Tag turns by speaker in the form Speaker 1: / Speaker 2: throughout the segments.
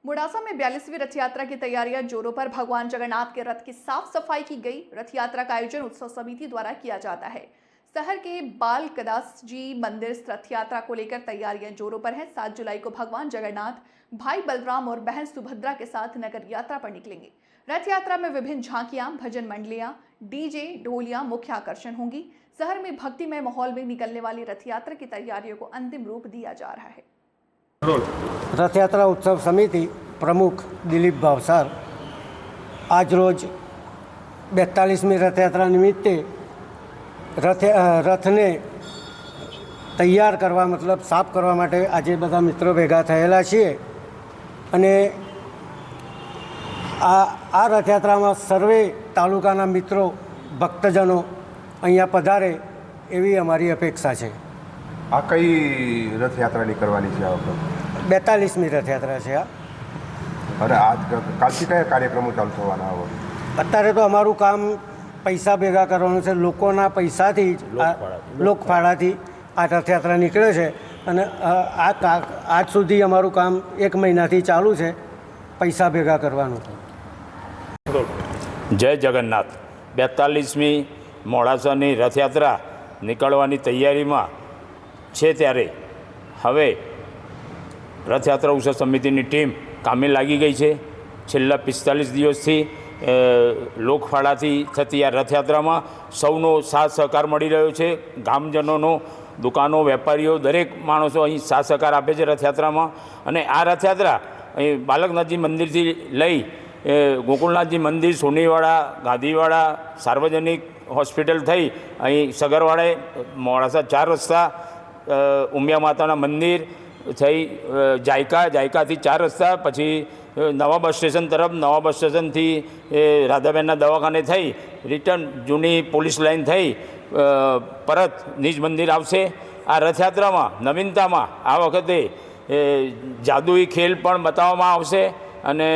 Speaker 1: मोडासा में 42वीं रथ यात्रा की तैयारियां जोरों पर। भगवान जगन्नाथ के रथ की साफ सफाई की गई। रथ यात्रा का आयोजन उत्सव समिति द्वारा किया जाता है। शहर के बाल कदास जी मंदिर रथ यात्रा को लेकर तैयारियां जोरों पर हैं। 7 जुलाई को भगवान जगन्नाथ भाई बलराम और बहन सुभद्रा के साथ नगर यात्रा पर निकलेंगे। रथ यात्रा में विभिन्न झांकियां, भजन मंडलियां, डीजे, ढोलियां मुख्य आकर्षण होंगी। शहर में भक्तिमय माहौल में निकलने वाली रथ यात्रा की तैयारियों को अंतिम रूप दिया जा रहा है।
Speaker 2: रथ यात्रा उत्सव समिति प्रमुख दिलीप भावसार आज रोज 42મી रथयात्रा निमित्ते रथने तैयार करवा मतलब साफ करवा माटे आज बधा मित्रों भेगा थयेला छीए अने आ रथयात्रा में सर्वे तालुकाना मित्रों भक्तजनों अहींया पधारे एवी अमारी अपेक्षा है।
Speaker 3: आ कई रथयात्रा निकलवानी है? आ वखत
Speaker 2: 42મી रथयात्रा है।
Speaker 3: अरे आज कालथी क्या कार्यक्रमों चालू थवाना?
Speaker 2: अत्यारे तो अमारू काम पैसा भेगा करवानुं छे। लोकोना पैसाथी लोकफाळाथी आ रथयात्रा निकळे छे अने आज सुधी अमारू काम 1 મહિનાથી चालू है पैसा भेगा करवानुं।
Speaker 4: जय जगन्नाथ। 42મી મોડાસાની રથયાત્રા નીકળવાની તૈયારીમાં છે ત્યારે હવે રથયાત્રા ઉત્સવ સમિતિની ટીમ કામે લાગી ગઈ છે। છેલ્લા 45 દિવસથી લોકફાળાથી થતી આ રથયાત્રામાં સૌનો સાથ સહકાર મળી રહ્યો છે। ગામજનોનો, દુકાનો, વેપારીઓ દરેક માણસો અહીં સાથ સહકાર આપે છે રથયાત્રામાં। અને આ રથયાત્રા અહીં બાલકનાથજી મંદિરથી લઈ ગોકુળનાથજી મંદિર, સોનીવાડા, ગાંધીવાડા, સાર્વજનિક હોસ્પિટલ થઈ અહીં સગરવાડે મોડાસા 4 રસ્તા, ઉમિયા માતાના મંદિર થઈ જાયકાથી 4 રસ્તા, પછી નવા બસ સ્ટેશન તરફ, નવા બસ સ્ટેશનથી રાધાબેનના દવાખાને થઈ રિટર્ન જૂની પોલીસ લાઇન થઈ પરત નિજ મંદિર આવશે। આ રથયાત્રામાં નવીનતામાં આ વખતે જાદુઈ ખેલ પણ બતાવવામાં આવશે અને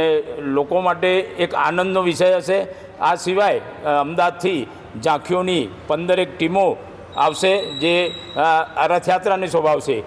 Speaker 4: લોકો માટે એક આનંદનો વિષય હશે। આ સિવાય અમદાવાદથી ઝાંખીઓની 15 ટીમો આવશે જે આ રથયાત્રાને શોભાવશે।